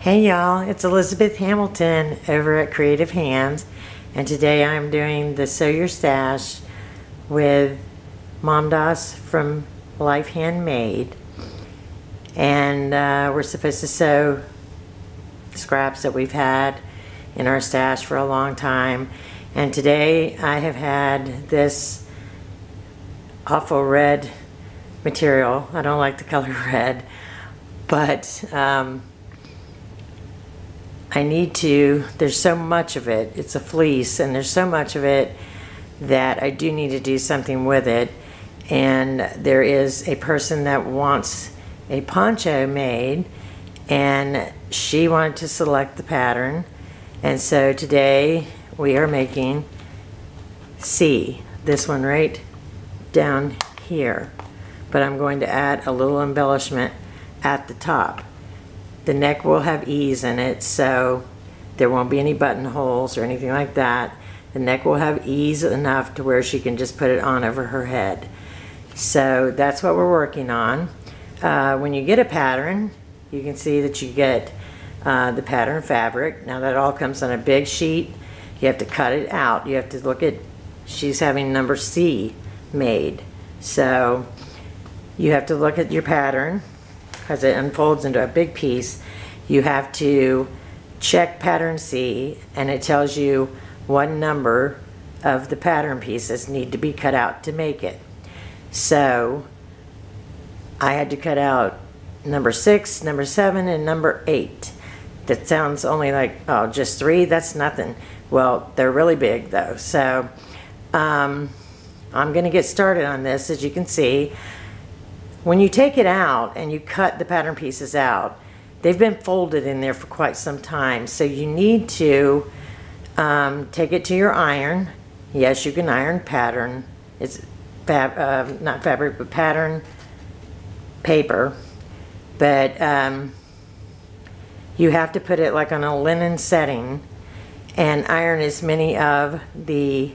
Hey y'all, it's Elizabeth Hamilton over at Creative Hands, and today I'm doing the Sew Your Stash with MomDas from Life Handmade, and we're supposed to sew scraps that we've had in our stash for a long time. And today I have had this awful red material. I don't like the color red, but I need to, there's so much of it, it's a fleece, and there's so much of it that I do need to do something with it. And there is a person that wants a poncho made, and she wanted to select the pattern. And so today we are making C, this one right down here. But I'm going to add a little embellishment at the top. The neck will have ease in it, so there won't be any buttonholes or anything like that. The neck will have ease enough to where she can just put it on over her head. So that's what we're working on. When you get a pattern, you can see that you get the pattern fabric. Now that all comes on a big sheet. You have to cut it out. You have to look at, she's having number C made. So you have to look at your pattern, because it unfolds into a big piece. You have to check pattern C, and it tells you what number of the pattern pieces need to be cut out to make it. So I had to cut out number 6, number 7, and number 8. That sounds only like, oh, just 3? That's nothing. Well, they're really big though. So I'm gonna get started on this. As you can see, when you take it out and you cut the pattern pieces out, they've been folded in there for quite some time. So you need to take it to your iron. Yes, you can iron pattern. It's not fabric, but pattern paper. But you have to put it like on a linen setting and iron as many of the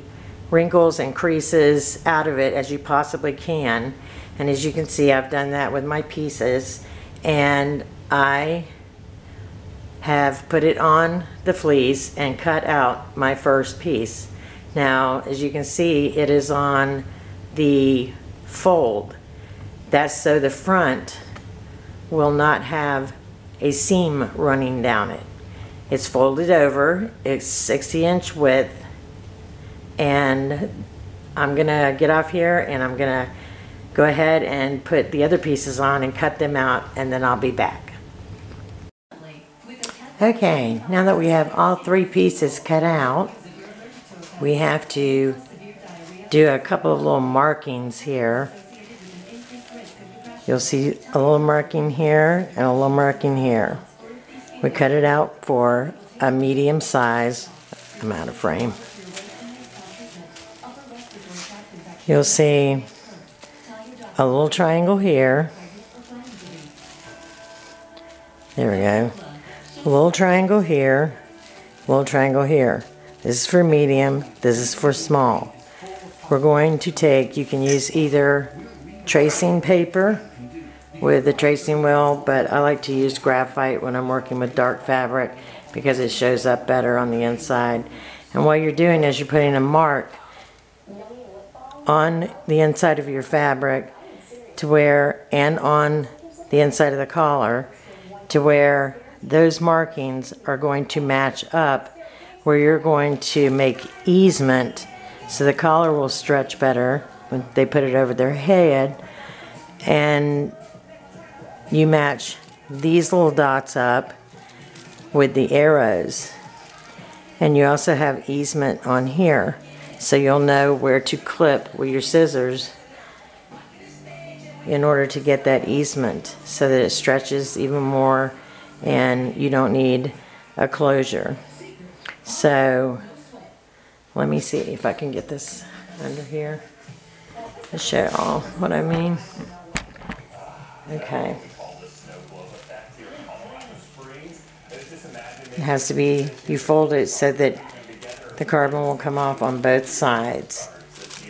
wrinkles and creases out of it as you possibly can. And as you can see, I've done that with my pieces, and I have put it on the fleece and cut out my first piece. Now, as you can see, it is on the fold. That's so the front will not have a seam running down it. It's folded over, it's 60-inch width, and I'm gonna get off here and I'm gonna go ahead and put the other pieces on and cut them out, and then I'll be back. Okay, now that we have all 3 pieces cut out, we have to do a couple of little markings here. You'll see a little marking here and a little marking here. We cut it out for a medium size. I'm out of frame. You'll see a little triangle here. There we go. A little triangle here. A little triangle here. This is for medium. This is for small. We're going to take, you can use either tracing paper with the tracing wheel, but I like to use graphite when I'm working with dark fabric because it shows up better on the inside. And what you're doing is you're putting a mark on the inside of your fabric to where, and on the inside of the collar, to where those markings are going to match up, where you're going to make easement so the collar will stretch better when they put it over their head. And you match these little dots up with the arrows, and you also have easement on here, so you'll know where to clip with your scissors in order to get that easement so that it stretches even more and you don't need a closure. So let me see if I can get this under here to show all what I mean. Okay. It has to be, you fold it so that the carbon will come off on both sides.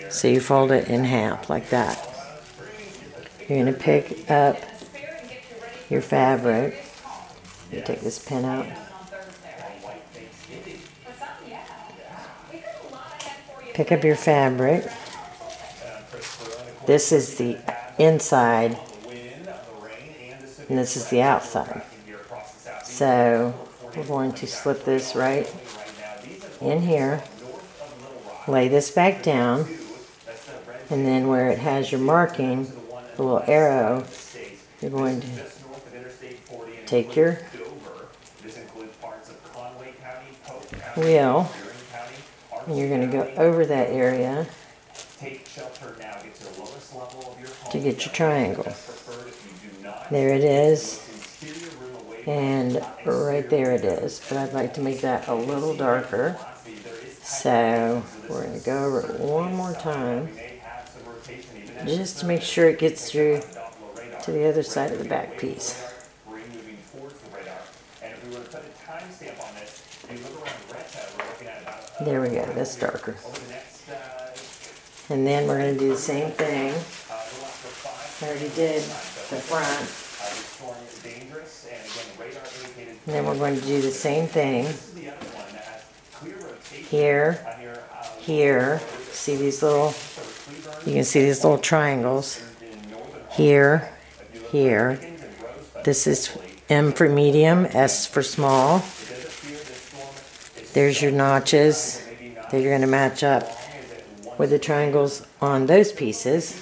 So you fold it in half like that. You're going to pick up your fabric You take this pin out. Pick up your fabric. This is the inside, and this is the outside. So we're going to slip this right in here, lay this back down, and then where it has your marking, the little arrow, you're going to take your wheel, and you're going to go over that area to get your triangle. There it is, and right there it is, but I'd like to make that a little darker, so we're going to go over it one more time just to make sure it gets through to the other side of the back piece. There we go, that's darker. And then we're going to do the same thing. I already did the front. And then we're going to do the same thing here, here. See these little, you can see these little triangles. Here, here. This is M for medium, S for small. There's your notches that you're going to match up with the triangles on those pieces.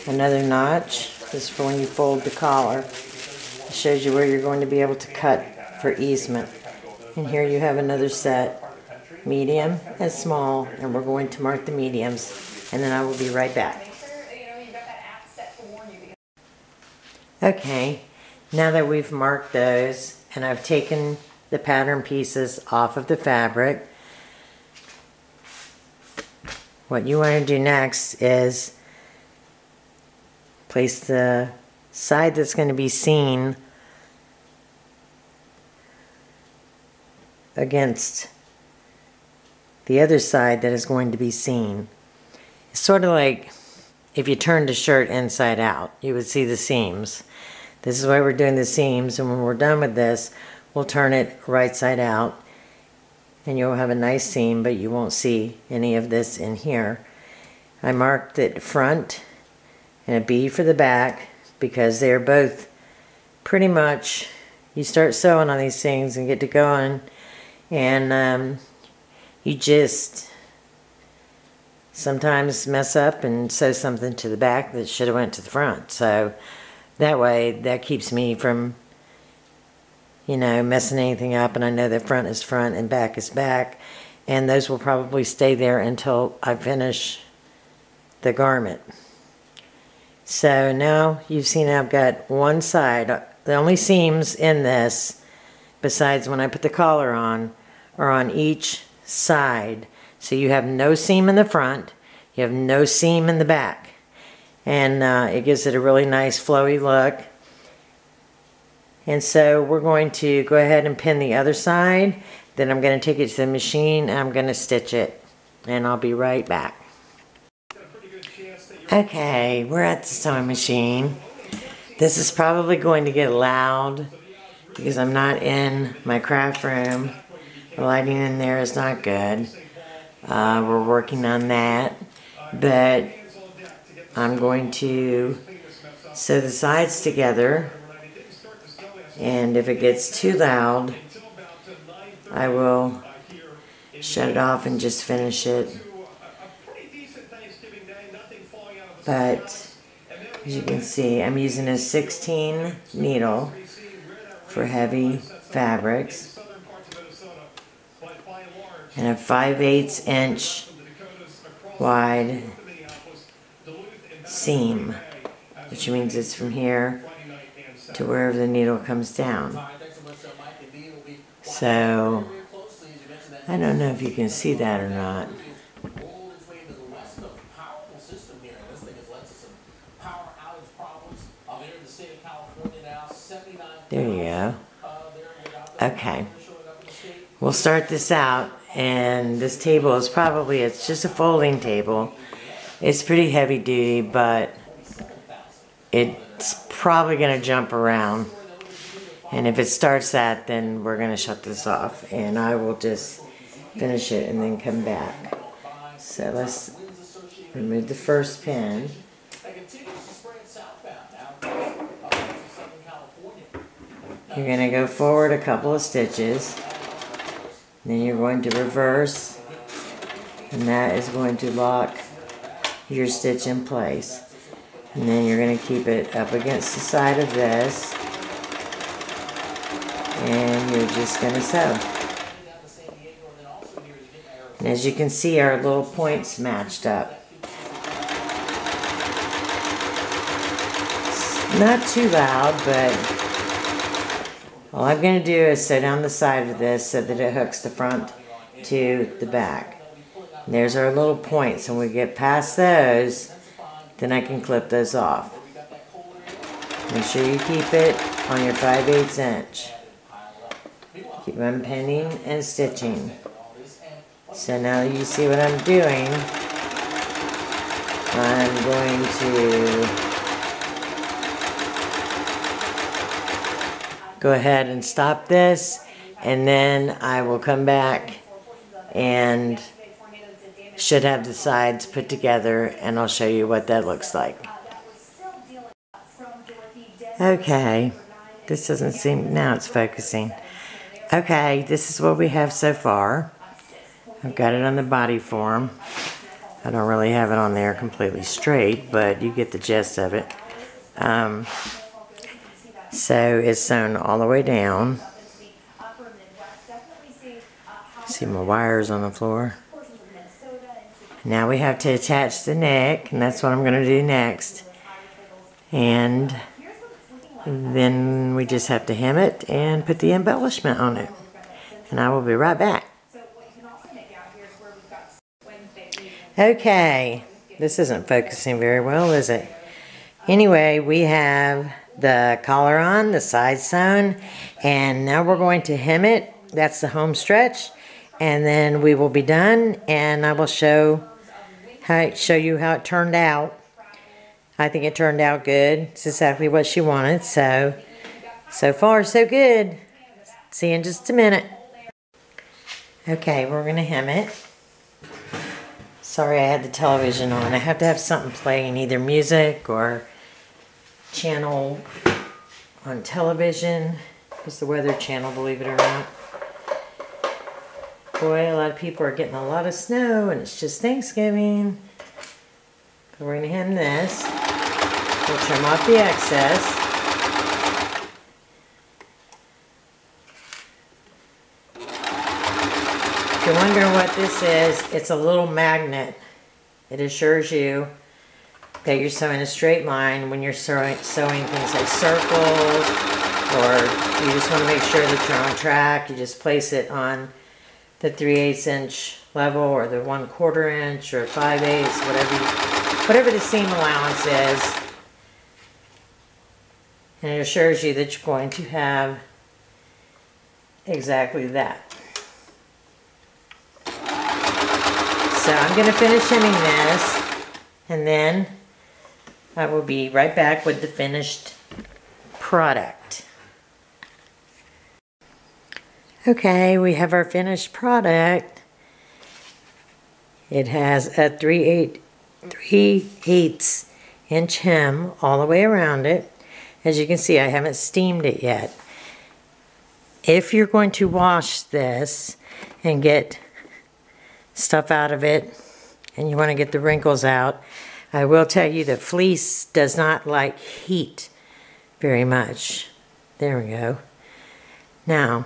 Another notch. This is for when you fold the collar. It shows you where you're going to be able to cut for easement. And here you have another set, medium and small, and we're going to mark the mediums, and then I will be right back. Okay, now that we've marked those and I've taken the pattern pieces off of the fabric, what you want to do next is place the side that's going to be seen against the other side that is going to be seen. It's sort of like if you turned a shirt inside out, you would see the seams. This is why we're doing the seams, and when we're done with this, we'll turn it right side out, and you'll have a nice seam, but you won't see any of this in here. I marked it front and a B for the back because they're both pretty much, you start sewing on these things and get to going, and you just sometimes mess up and sew something to the back that should have went to the front. So that way, that keeps me from, you know, messing anything up, and I know that front is front and back is back, and those will probably stay there until I finish the garment. So now you've seen I've got one side. The only seams in this, besides when I put the collar on, are on each side. So you have no seam in the front, you have no seam in the back, and it gives it a really nice flowy look. And so we're going to go ahead and pin the other side, then I'm going to take it to the machine and I'm going to stitch it, and I'll be right back. Okay, we're at the sewing machine. This is probably going to get loud because I'm not in my craft room. The lighting in there is not good. We're working on that, but I'm going to sew the sides together, and if it gets too loud, I will shut it off and just finish it. But as you can see, I'm using a 16 needle for heavy fabrics and a 5/8 inch wide seam, which means it's from here to wherever the needle comes down. So I don't know if you can see that or not. There you go. Okay, we'll start this out, and this table is probably, it's just a folding table. It's pretty heavy duty, but it's probably going to jump around. And if it starts that, then we're going to shut this off. And I will just finish it and then come back. So let's remove the first pin. You're going to go forward a couple of stitches. Then you're going to reverse. And that is going to lock your stitch in place. And then you're going to keep it up against the side of this. And you're just going to sew. And as you can see, our little points matched up. It's not too loud, but all I'm going to do is sew down the side of this so that it hooks the front to the back. And there's our little points. When we get past those, then I can clip those off. Make sure you keep it on your 5/8 inch. Keep unpinning and stitching. So now you see what I'm doing. I'm going to go ahead and stop this, and then I will come back and should have the sides put together, and I'll show you what that looks like. Okay, this doesn't seem, now it's focusing. Okay, this is what we have so far. I've got it on the body form. I don't really have it on there completely straight, but you get the gist of it. So it's sewn all the way down. See my wires on the floor. Now we have to attach the neck, and that's what I'm going to do next. And then we just have to hem it and put the embellishment on it. And I will be right back. Okay, this isn't focusing very well, is it? Anyway, we have the collar on, the side sewn, and now we're going to hem it. That's the home stretch, and then we will be done, and I will show you how it turned out. I think it turned out good. It's exactly what she wanted, so far so good. See you in just a minute. Okay, we're going to hem it. Sorry I had the television on. I have to have something playing, either music or channel on television. It's the Weather Channel, believe it or not. Boy, a lot of people are getting a lot of snow, and it's just Thanksgiving. So we're going to hem this. We'll trim off the excess. If you're wondering what this is, it's a little magnet. It assures you that you're sewing a straight line when you're sewing things like circles, or you just want to make sure that you're on track. You just place it on the 3/8 inch level, or the 1/4 inch, or 5/8, whatever the seam allowance is. And it assures you that you're going to have exactly that. So I'm going to finish hemming this, and then I will be right back with the finished product. Okay, we have our finished product. It has a 3/8 inch hem all the way around it. As you can see, I haven't steamed it yet. If you're going to wash this and get stuff out of it, and you want to get the wrinkles out, I will tell you that fleece does not like heat very much. There we go. Now,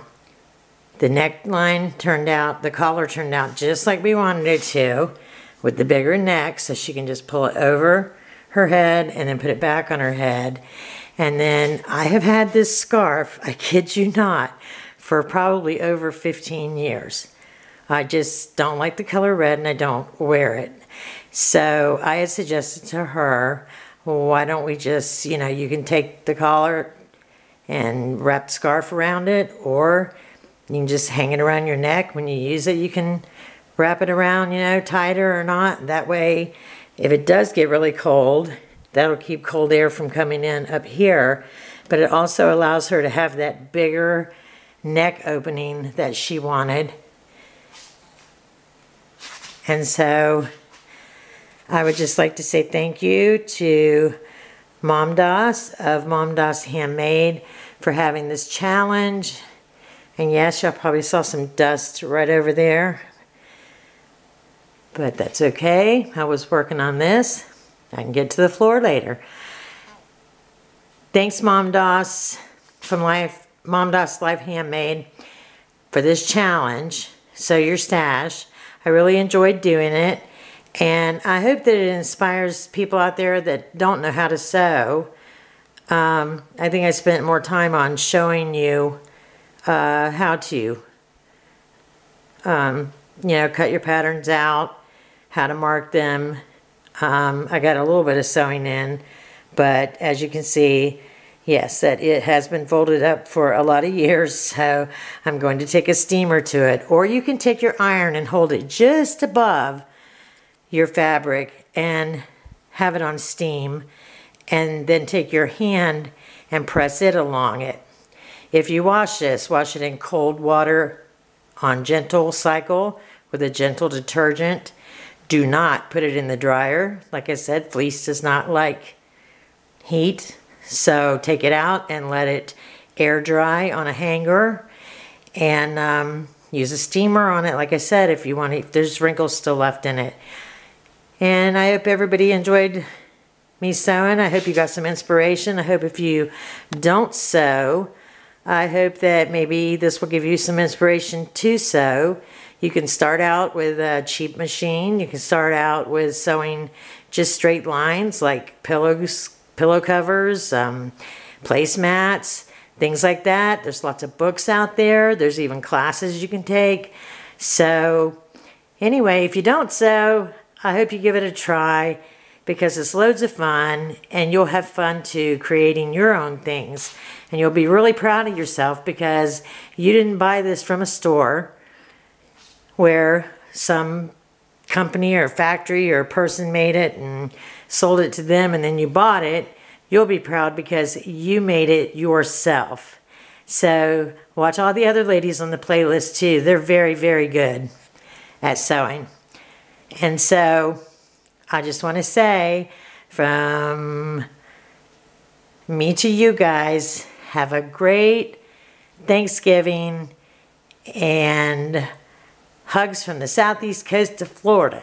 the neckline turned out, the collar turned out just like we wanted it to, with the bigger neck, so she can just pull it over her head and then put it back on her head. And then I have had this scarf, I kid you not, for probably over 15 years. I just don't like the color red, and I don't wear it. So I had suggested to her, well, why don't we just, you know, you can take the collar and wrap the scarf around it, or you can just hang it around your neck. When you use it, you can wrap it around, you know, tighter or not. That way, if it does get really cold, that'll keep cold air from coming in up here. but it also allows her to have that bigger neck opening that she wanted. And so I would just like to say thank you to MomDas of MomDas Handmade for having this challenge. And yes, y'all probably saw some dust right over there, but that's okay. I was working on this. I can get to the floor later. Thanks, MomDas from MomDas Life Handmade for this challenge. Sew Your Stash. I really enjoyed doing it, and I hope that it inspires people out there that don't know how to sew. I think I spent more time on showing you how to, you know, cut your patterns out, how to mark them. I got a little bit of sewing in, but as you can see, yes, that it has been folded up for a lot of years, so I'm going to take a steamer to it. Or you can take your iron and hold it just above your fabric and have it on steam, and then take your hand and press it along it. If you wash this, wash it in cold water on gentle cycle with a gentle detergent. Do not put it in the dryer. Like I said, fleece does not like heat. So take it out and let it air dry on a hanger, and use a steamer on it, like I said, if you want, if there's wrinkles still left in it. And I hope everybody enjoyed me sewing. I hope you got some inspiration. I hope if you don't sew, I hope that maybe this will give you some inspiration to sew. You can start out with a cheap machine. You can start out with sewing just straight lines like pillow covers, placemats, things like that. There's lots of books out there. There's even classes you can take. So anyway, if you don't sew, I hope you give it a try, because it's loads of fun, and you'll have fun too creating your own things. And you'll be really proud of yourself because you didn't buy this from a store where some company or factory or person made it and sold it to them, and then you bought it. You'll be proud because you made it yourself. So watch all the other ladies on the playlist too. They're very, very good at sewing. And so I just want to say, from me to you guys, have a great Thanksgiving, and hugs from the southeast coast of Florida.